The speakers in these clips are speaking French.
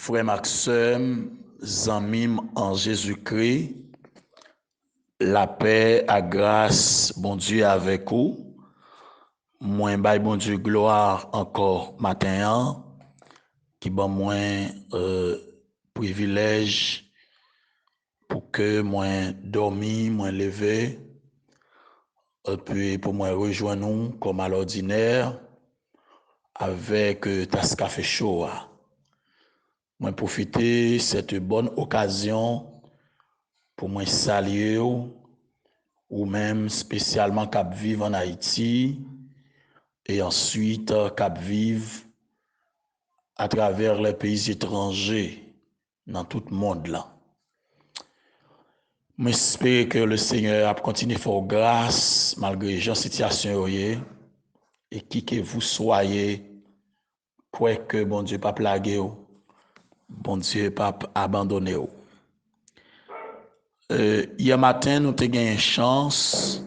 Frère Maxime, Zamim en Jésus-Christ, la paix, la grâce, bon Dieu avec vous. Moi, bon Dieu, gloire encore matin, qui bon moins privilège pour que moi dormi, moi levé, et puis pour moi rejoindre nous comme à l'ordinaire avec tasse café chaud. Moi profiter cette bonne occasion pour moi saluer ou même spécialement cap vivre en Haïti et ensuite cap vivre à travers les pays étrangers dans tout le monde là. J'espère que le Seigneur a continué à faire grâce malgré les situations et qui que vous soyez, quoi que bon Dieu pas plagué ou, bon Dieu pas abandonné ou. Hier matin, nous avons eu une chance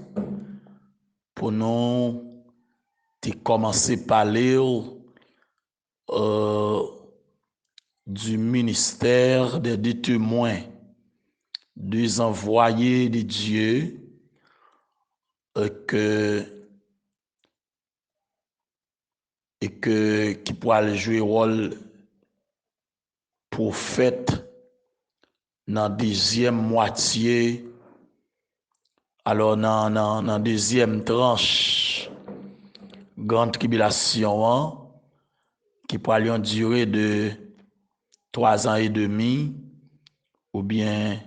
pour nous commencer à parler du ministère des témoins, des envoyés de Dieu qui pourra jouer rôle prophète dans la deuxième moitié, alors dans la deuxième tranche, grande tribulation, qui pourra une durée de 3 ans et demi, ou bien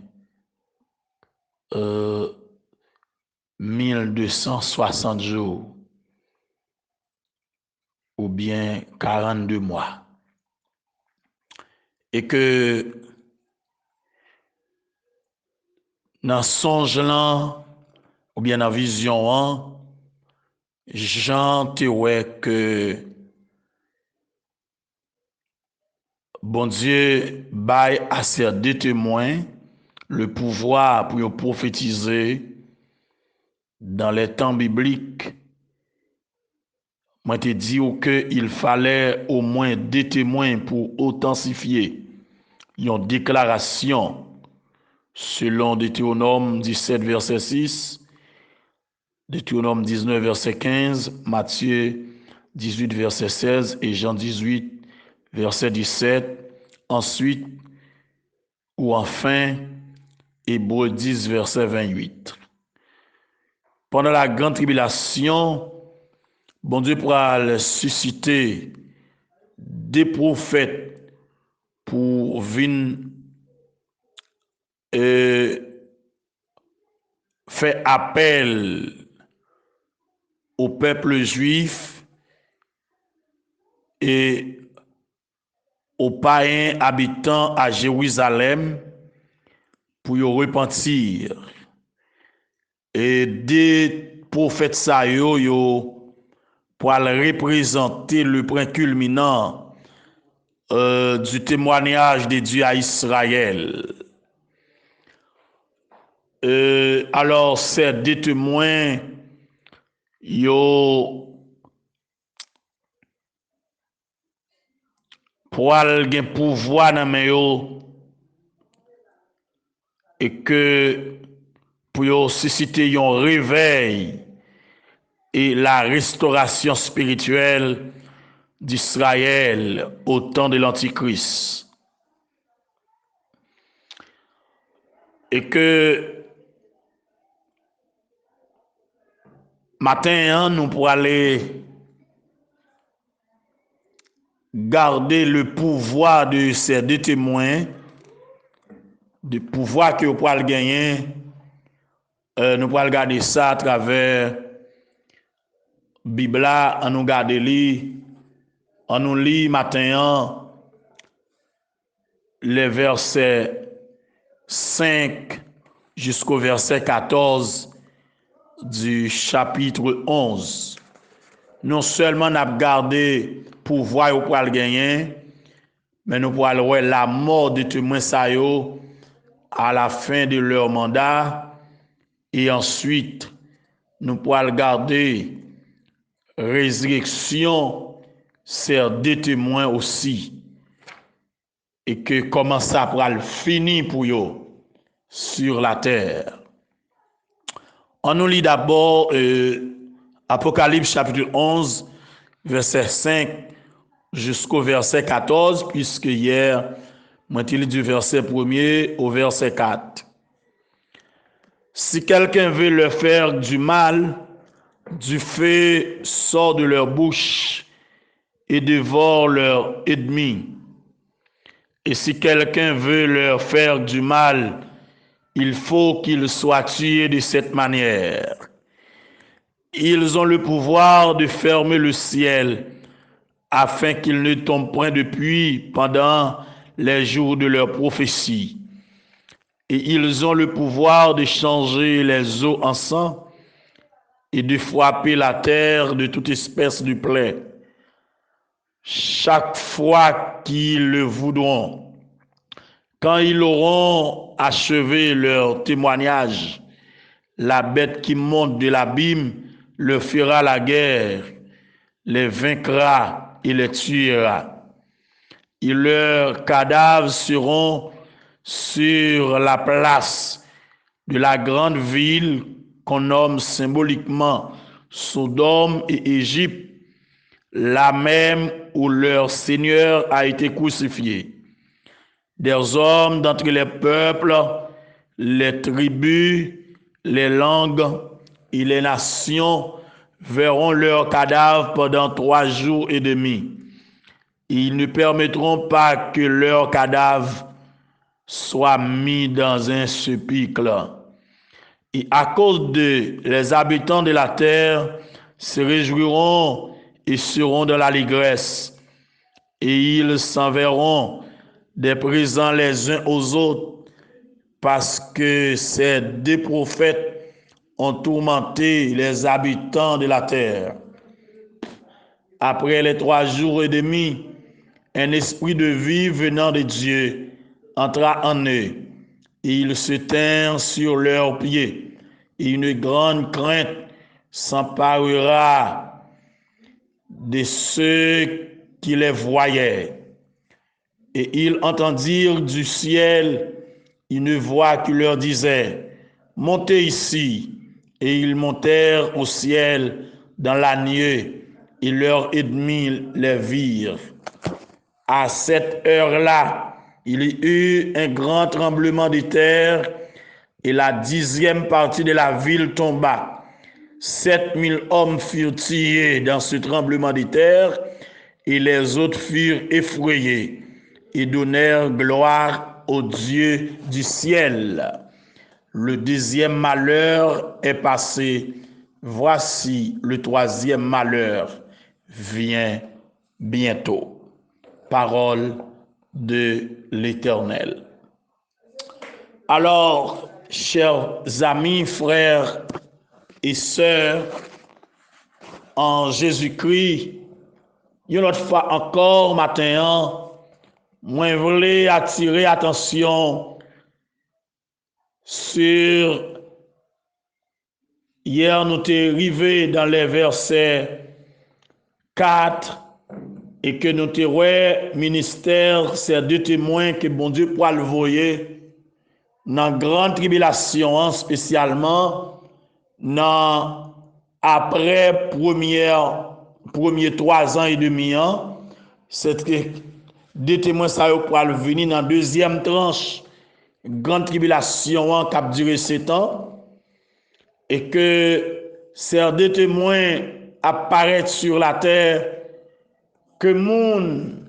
1260 jours, ou bien 42 mois. Et que dans songe là, ou bien dans vision, Jean te ouais que bon Dieu baille à ces deux témoins le pouvoir pour prophétiser dans les temps bibliques. Moi te dis que il fallait au moins 2 témoins pour authentifier une déclaration selon Deutéronome 17 verset 6, Deutéronome 19 verset 15, Matthieu 18 verset 16 et Jean 18 verset 17. Ensuite, ou enfin, Hébreux 10 verset 28. Pendant la grande tribulation, bon Dieu pourra susciter des prophètes pour venir faire appel au peuple juif et aux païens habitants à Jérusalem pour y repentir. Et des prophètes ça yo pour représenter le point culminant du témoignage de Dieu à Israël. Alors ces deux témoins yo pour avoir pouvoir dans main yo et que pour susciter un réveil et la restauration spirituelle d'Israël au temps de l'Antichrist. Et que matin, nous pourrons aller garder le pouvoir de ces deux témoins, le pouvoir que nous pourrons gagner. Nous pourrons regarder ça à travers la Bible, en nous garder li, en nous lit matin les versets 5 jusqu'au verset 14 du chapitre 11. Non seulement nous avons gardé pouvoir pour le gagner, mais nous pourrons voir la mort de témoins à la fin de leur mandat. Et ensuite, nous pourrons garder résurrection, c'est des témoins aussi. et que comment ça pourra le finir pour eux sur la terre. On nous lit d'abord Apocalypse chapitre 11, verset 5 jusqu'au verset 14, puisque hier, moi j'ai lu du verset 1er au verset 4. Si quelqu'un veut leur faire du mal, du feu sort de leur bouche et dévore leurs ennemis. Et si quelqu'un veut leur faire du mal, il faut qu'ils soient tués de cette manière. Ils ont le pouvoir de fermer le ciel afin qu'il ne tombe point de pluie pendant les jours de leur prophétie. Et ils ont le pouvoir de changer les eaux en sang et de frapper la terre de toute espèce de plaie. Chaque fois qu'ils le voudront, quand ils auront achevé leur témoignage, la bête qui monte de l'abîme leur fera la guerre, les vaincra et les tuera. Et leurs cadavres seront sur la place de la grande ville qu'on nomme symboliquement Sodome et Égypte, là même où leur Seigneur a été crucifié. Des hommes d'entre les peuples, les tribus, les langues et les nations verront leurs cadavres pendant 3 jours et demi. Ils ne permettront pas que leurs cadavres soient mis dans un sépulcre. Et à cause de les habitants de la terre se réjouiront et seront dans l'allégresse. Et ils s'enverront des présents les uns aux autres, parce que ces 2 prophètes ont tourmenté les habitants de la terre. Après les 3 jours et demi, un esprit de vie venant de Dieu entra en eux, et ils se tinrent sur leurs pieds, et une grande crainte s'emparera de ceux qui les voyaient. Et ils entendirent du ciel une voix qui leur disait: montez ici. Et ils montèrent au ciel dans la nuée, et leurs ennemis les virent. À cette heure-là, il y eut un grand tremblement de terre, et la 10e partie de la ville tomba. 7000 hommes furent tués dans ce tremblement de terre, et les autres furent effrayés et donnèrent gloire au Dieu du ciel. Le 2e malheur est passé. Voici le 3e malheur vient bientôt. Parole de l'Éternel. Alors, chers amis, frères et sœurs, en Jésus-Christ, une autre fois encore matin, moi je voulais attirer attention sur hier nous t'es arrivé dans les versets 4 et que nous t'es ministère ces 2 témoins que bon Dieu pour le voyer dans grande tribulation, spécialement dans après premier 3 ans et demi, c'est que 2 témoins ça pour venir dans 2e tranche grande tribulation qui a duré 7 ans, et que ces 2 témoins apparaissent sur la terre que monde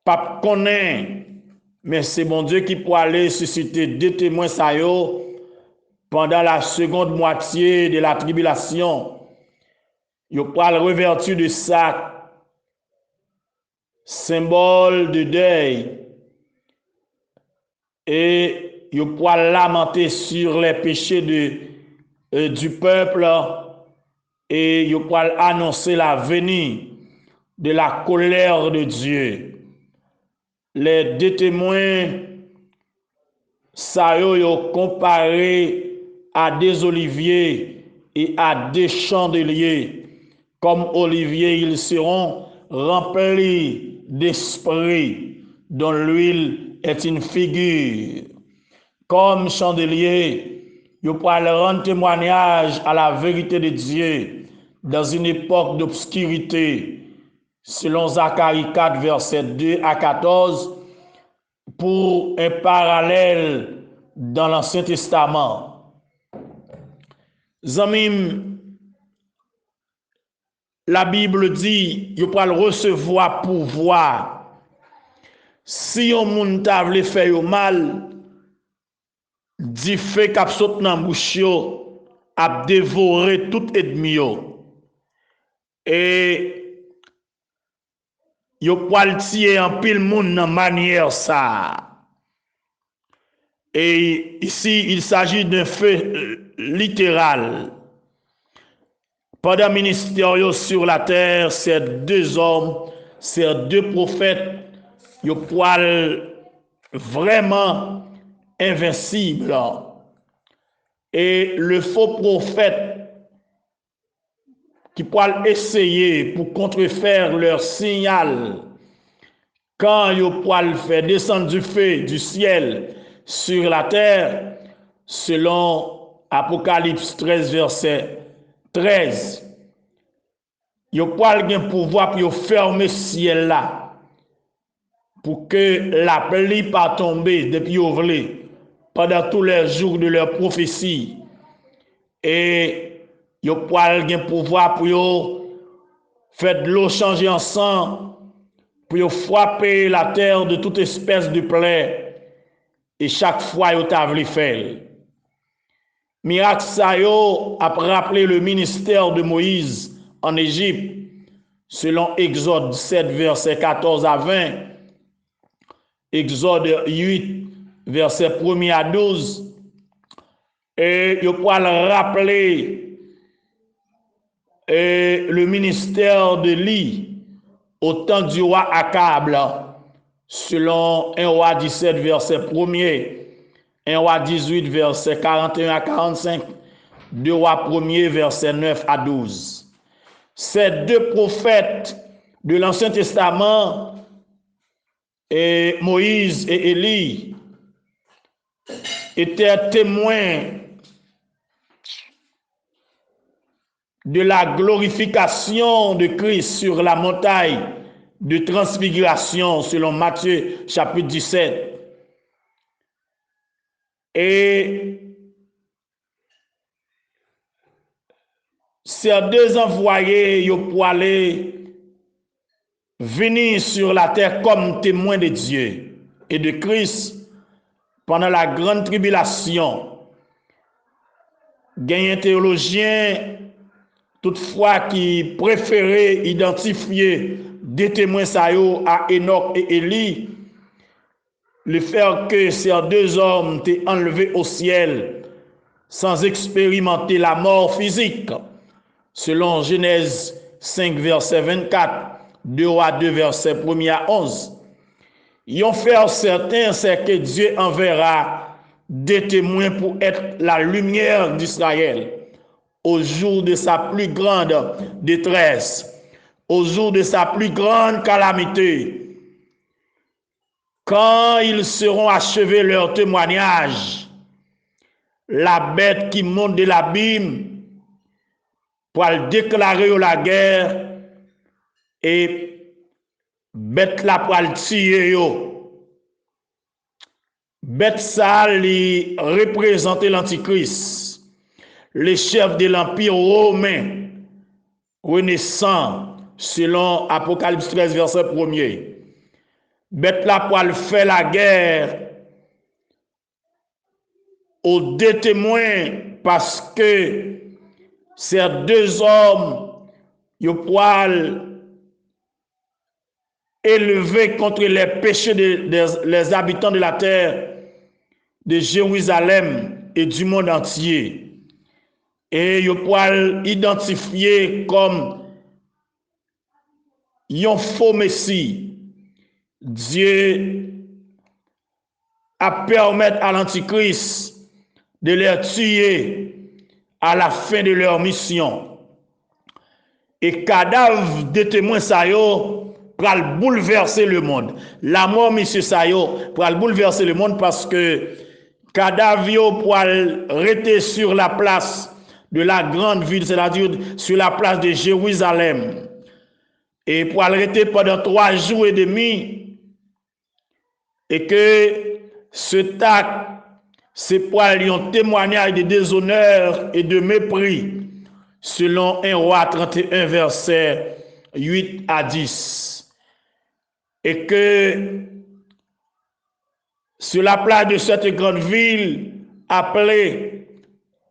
pas connaît, mais c'est bon Dieu qui peut aller susciter 2 témoins ça pendant la seconde moitié de la tribulation. Yo pourra le revertir de ça, symbole de deuil, et yo pourra lamenter sur les péchés du peuple, et yo pourra annoncer la venue de la colère de Dieu. Les 2 témoins, ça yo comparé à des oliviers et à des chandeliers. Comme oliviers, ils seront remplis d'esprit, dont l'huile est une figure. Comme chandelier, ils pourront rendre témoignage à la vérité de Dieu dans une époque d'obscurité, selon Zacharie 4, versets 2 à 14, pour un parallèle dans l'Ancien Testament. Zamim, la Bible dit, vous pouvez recevoir pouvoir. Si on moun ta vle fè yo mal, di fè k'ap sot nan bouch yo, ap dévorer tout ennemi yo. Et yo poil tiye en pile moun nan manière ça. Et ici, il s'agit d'un feu littéral. Pendant le ministère sur la terre, ces deux hommes, ces deux prophètes, ils poil vraiment invincibles. Et le faux prophète qui poil essayer pour contrefaire leur signal, quand ils poil faire descendre du feu du ciel sur la terre, selon Apocalypse 13, verset 13, yo poil gen pouvoir pour fermer ciel là pour que la pluie pas tomber depuis yo vle pendant tous les jours de leur prophétie, et yo poil gen pouvoir pour yo faire de l'eau changer en sang, pour yo frapper la terre de toute espèce de plaie, et chaque fois yo ta vle faire. Miracle sa yo a rappelé le ministère de Moïse en Égypte, selon Exode 7, verset 14 à 20, Exode 8, verset 1 à 12, et yo poil rappeler le ministère de Li au temps du roi Akab, selon 1 roi 17, verset 1er, 1 roi 18, verset 41 à 45, 2 rois 1er, verset 9 à 12. Ces deux prophètes de l'Ancien Testament, Moïse et Élie, étaient témoins de la glorification de Christ sur la montagne de transfiguration, selon Matthieu chapitre 17. Et ces deux envoyés, ils pour aller venir sur la terre comme témoins de Dieu et de Christ pendant la grande tribulation. Il y a un théologien toutefois qui préférait identifier des témoins à Enoch et Élie, le fait que ces deux hommes étaient enlevés au ciel sans expérimenter la mort physique, selon Genèse 5, verset 24, 2 rois 2, verset 1 à 11. Ils ont fait certain, c'est que Dieu enverra des témoins pour être la lumière d'Israël au jour de sa plus grande détresse, au jour de sa plus grande calamité. Quand ils seront achevés leur témoignage, la bête qui monte de l'abîme pour déclarer la guerre, et bête la pour tirer yo. Bête ça li représente l'Antichrist, le chef de l'Empire romain renaissant, selon Apocalypse 13, verset 1er. Bête la pour faire la guerre aux deux témoins, parce que ces deux hommes, ils poil élevé contre les péchés des habitants de la terre, de Jérusalem et du monde entier. Et ils poil identifié comme un faux messie. Dieu a permis à l'Antichrist de les tuer à la fin de leur mission. Et cadavre de témoins ça yo pour bouleverser le monde. La mort, monsieur Sayo, pour bouleverser le monde parce que cadavre pour rester sur la place de la grande ville, c'est-à-dire sur la place de Jérusalem. Et pour rester pendant 3 jours et demi, et que ce acte, c'est pour un témoignage de déshonneur et de mépris, selon 1 Roi 31, verset 8 à 10. Et que sur la place de cette grande ville, appelée,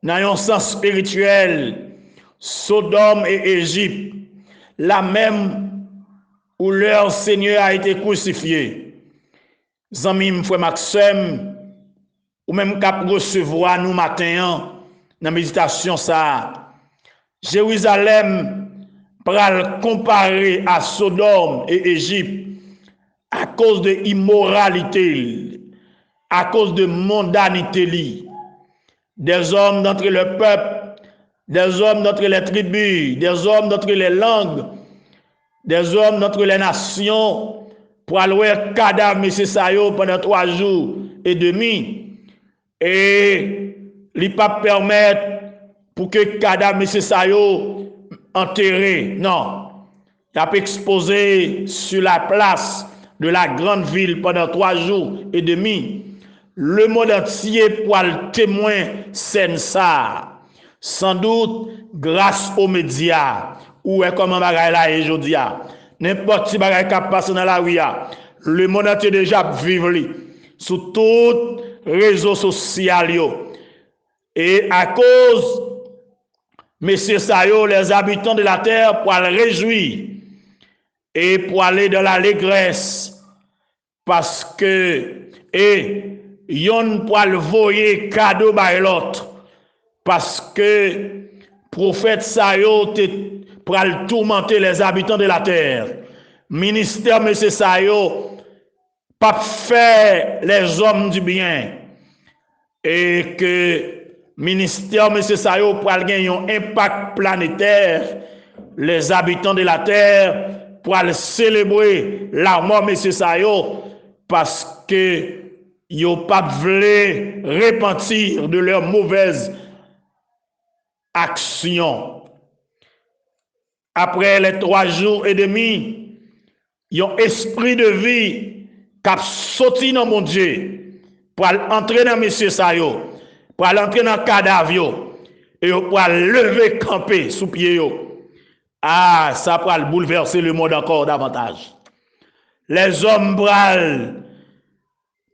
dans un sens spirituel, Sodome et Égypte, la même où leur Seigneur a été crucifié. Zami frère Maxime, ou même qu'à recevoir nous matin dans la méditation ça. Jérusalem pral comparer à Sodome et Égypte à cause de immoralité, à cause de mondanité, des hommes d'entre le peuple, des hommes d'entre les tribus, des hommes d'entre les langues, des hommes d'entre les nations, pour aller cadavre M. Sayo pendant 3 jours et demi, et il pas permettre pour que cadavre M. Sayo enterré, non, il a exposé sur la place de la grande ville pendant 3 jours et demi. Le monde entier pour le témoin scène ça. Sans doute grâce aux médias. Ou est comme un bagage là aujourd'hui. N'importe qui bagage qui passe dans la rue. Le monde entier déjà vivre sur tous les réseaux sociaux. Et à cause Monsieur Sayo, les habitants de la terre pour le réjouir et pour aller dans l'allégresse. Parce que, et, yon pour le voyer cadeau par l'autre. Parce que, prophète Sayo, pour le tourmenter les habitants de la terre. Ministère M. Sayo, pas faire les hommes du bien. Et que, ministère M. Sayo, pour gagner un impact planétaire, les habitants de la terre, pour célébrer la mort M. Sayo, parce que yo pas voulu repentir de leurs mauvaises actions. Après les 3 jours et demi, yon esprit de vie qui a sorti dans mon Dieu pour entrer dans M. Sayo, pour entrer dans le cadavre et pour lever camper sous pied. Ah, ça pour bouleverser le monde encore davantage. Les hommes bral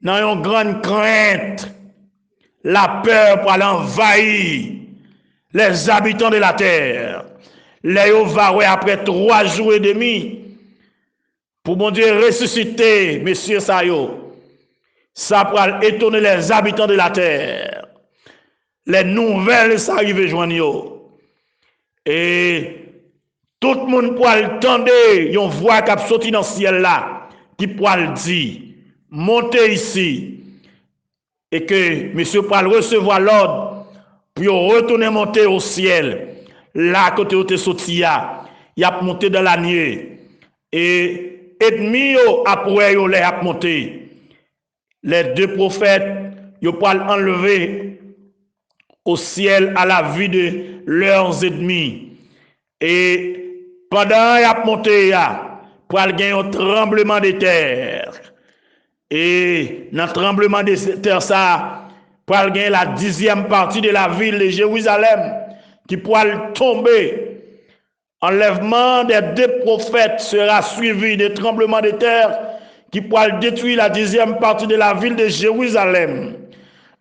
dans une grande crainte, la peur pour envahir les habitants de la terre. Les va après 3 jours et demi pour mon Dieu ressusciter, Monsieur Sayo. Ça pour étonner les habitants de la terre. Les nouvelles ça arrive joindre. Et tout le monde pour entendre une voix qui a sorti dans le ciel là. Qui pourra dire, montez ici, et que monsieur pourra recevoir l'ordre, puis retourner monter au ciel, là côté où tu es sorti, il a monté dans la nuit, et ennemis après il a monté. Les 2 prophètes, ils pourront enlever au ciel à la vie de leurs ennemis. Et pendant qu'il a monté, pour gagner un tremblement de terre. Et dans le tremblement de terre, ça, pour gagner la 10e partie de la ville de Jérusalem, qui pourra tomber. Enlèvement des 2 prophètes sera suivi de tremblement de terre, qui pourra détruire la 10e partie de la ville de Jérusalem.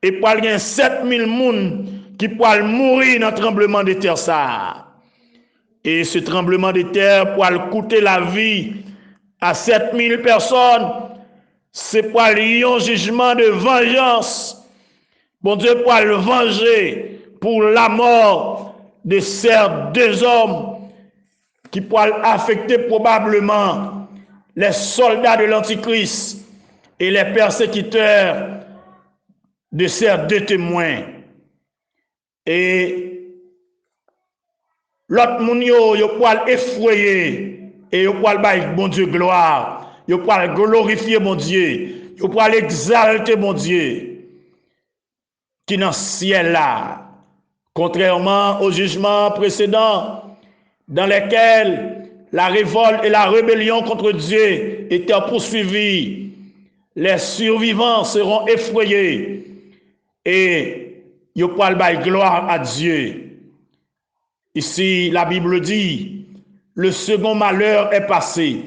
Et pour gagner 7000 personnes qui pourra mourir dans le tremblement de terre, ça. Et ce tremblement de terre pourra coûter la vie à 7000 personnes. C'est pour un jugement de vengeance. Bon Dieu pourra le venger pour la mort de ces 2 hommes qui pourra affecter probablement les soldats de l'Antichrist et les persécuteurs de ces 2 témoins. Et l'autre moun yo pourra effrayer et yo pour le bon Dieu gloire, yo pour glorifier mon Dieu, yo pour exalter mon Dieu qui dans le ciel là, contrairement au jugement précédent dans lesquels la révolte et la rébellion contre Dieu étaient poursuivies, les survivants seront effrayés et yo pour le gloire à Dieu. Ici, la Bible dit, le second malheur est passé.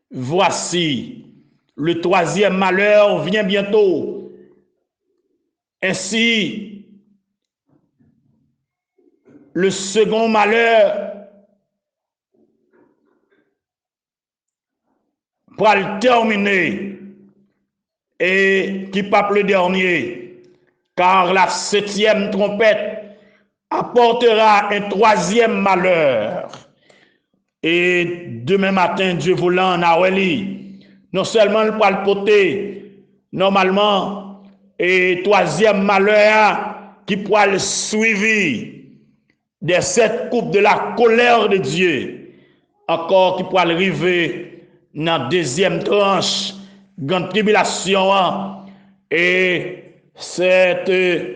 Voici, le troisième malheur vient bientôt. Ainsi, le second malheur pour le terminer et qui pas le dernier, car la septième trompette apportera un troisième malheur. Et demain matin, Dieu voulant, non seulement le poil poté, normalement, et troisième malheur qui pourra le suivre des 7 coupes de la colère de Dieu, encore qui pourra arriver dans la deuxième tranche, grande tribulation, et ce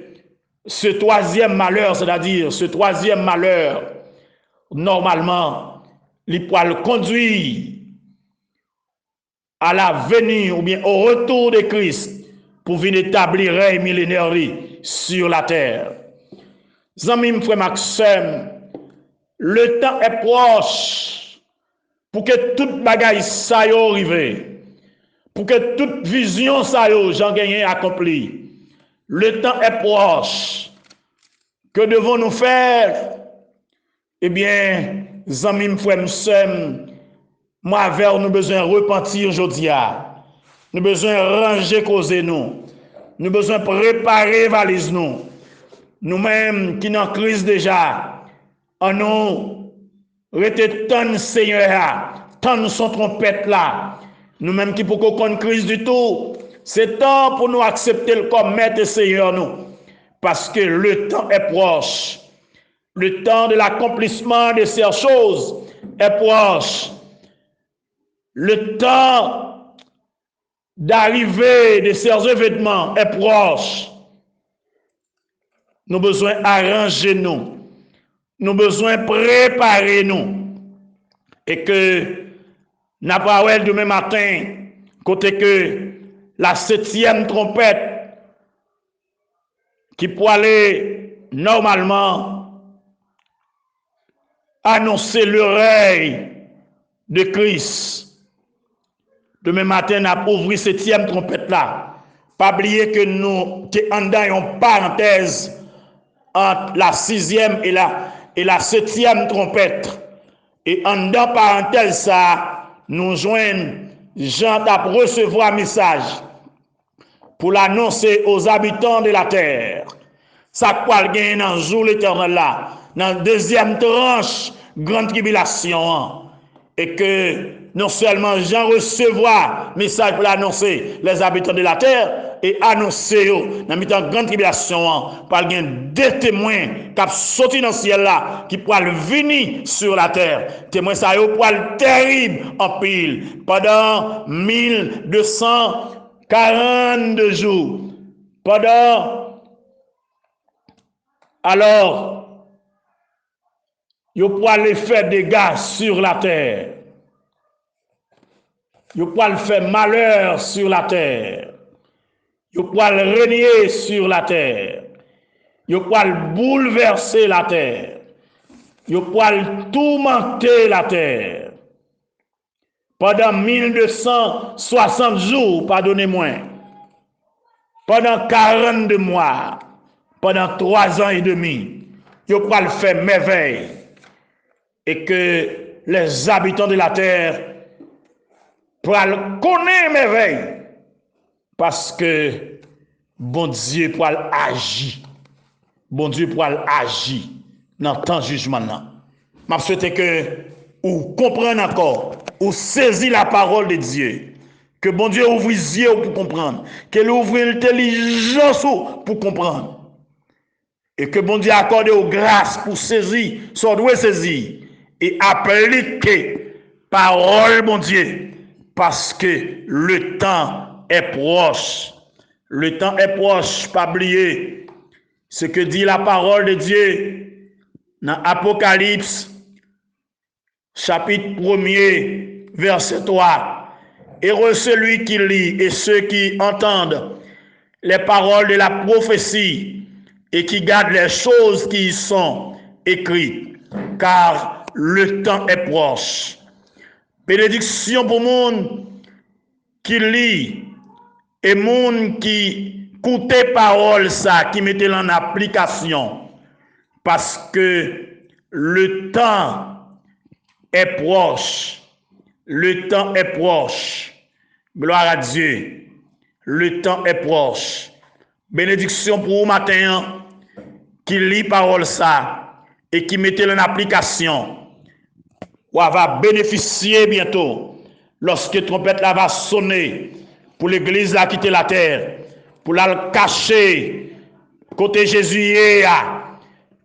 troisième malheur, c'est-à-dire ce troisième malheur, normalement, il pourra le conduire à la venue ou bien au retour de Christ pour venir établir règne millénaire sur la terre. Zami, frère Maxime, le temps est proche pour que toute bagaille ça y arrive, pour que toute vision ça y j'en gagne accompli. Le temps est proche. Que devons-nous faire? Eh bien, zami, frère Maxime, moi, vers nous besoin repentir aujourd'hui. Nous besoin ranger causer nous. Nous besoin préparer valise nous. Nous-mêmes qui dans crise déjà, en nous rete tant Seigneur, tant son trompette là. Nous-mêmes qui pour qu'on crise du tout, c'est temps pour nous accepter comme maître et Seigneur nous. Parce que le temps est proche. Le temps de l'accomplissement de ces choses est proche. Le temps d'arrivée de ces événements est proche. Nous avons besoin d'arranger nous. Nous avons besoin de préparer nous. Et que, n'a pas demain matin, côté que la 7e trompette qui peut aller normalement annoncer le règne de Christ. Demain matin, on a ouvert cette 7e trompette là. Pas oublier que nous sommes dans une parenthèse entre la 6e et la 7e trompette. Et en dans parenthèse ça, nous joignons Jean à recevoir un message pour l'annoncer aux habitants de la terre. Ça quoi gagner dans le jour l'éternel là, dans la deuxième tranche, grande tribulation. Et que non seulement Jean recevoir message pour l'annoncer les habitants de la terre et annoncer dans la grande tribulation par deux témoins qui sorti dans le ciel là qui pourront venir sur la terre. Témoins ça yo pour terrible en pile pendant 1242 jours. Alors yo pour aller faire des dégâts sur la terre. Yo pour aller faire malheur sur la terre. Yo pour aller régner sur la terre. Yo pour aller bouleverser la terre. Yo pour aller tourmenter la terre. Pendant 1260 jours, pardonnez-moi. Pendant 42 mois. Pendant 3 ans et demi. Yo pour aller faire merveille. Et que les habitants de la terre pour connaître merveille. Parce que bon Dieu pour agir. Bon Dieu pour agir dans le temps de jugement. Je souhaite que vous compreniez encore, ou saisissez la parole de Dieu. Que bon Dieu ouvre les yeux pour comprendre. Qu'il ouvre l'intelligence pour comprendre. Et que bon Dieu accorde aux grâces pour saisir, soit doit saisir. Et appliquer parole, mon Dieu, parce que le temps est proche. Le temps est proche, pas oublier ce que dit la parole de Dieu dans Apocalypse, chapitre 1er, verset 3. Heureux celui qui lit et ceux qui entendent les paroles de la prophétie et qui gardent les choses qui y sont écrites, car le temps est proche. Bénédiction pour monde qui lit et monde qui écoutait parole ça, qui mettait en application, parce que le temps est proche. Le temps est proche. Gloire à Dieu. Le temps est proche. Bénédiction pour vous matin qui lit parole ça et qui mettait en application. On va bénéficier bientôt lorsque trompette là va sonner pour l'église là quitter la terre, pour la cacher côté Jésus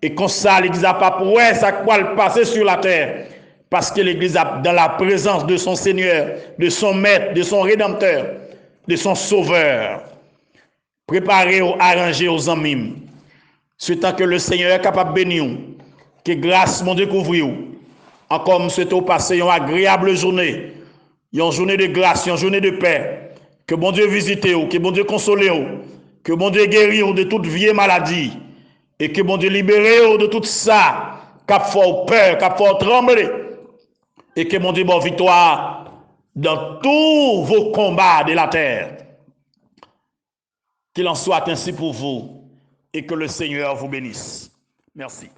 et comme ça l'église a pas pour ça quoi le passer sur la terre parce que l'église a dans la présence de son Seigneur, de son maître, de son rédempteur, de son sauveur. Préparez ou arrangez aux amis. Ce temps que le Seigneur est capable de bénir, que grâce mon découvrir. Encore souhaite au passé une agréable journée, une journée de grâce, une journée de paix. Que bon Dieu visite vous, que bon Dieu console vous, que bon Dieu guérit vous de toute vieille maladie et que bon Dieu libère vous de tout ça, qu'a fait peur, qu'a fait trembler et que bon Dieu bonne victoire dans tous vos combats de la terre. Qu'il en soit ainsi pour vous et que le Seigneur vous bénisse. Merci.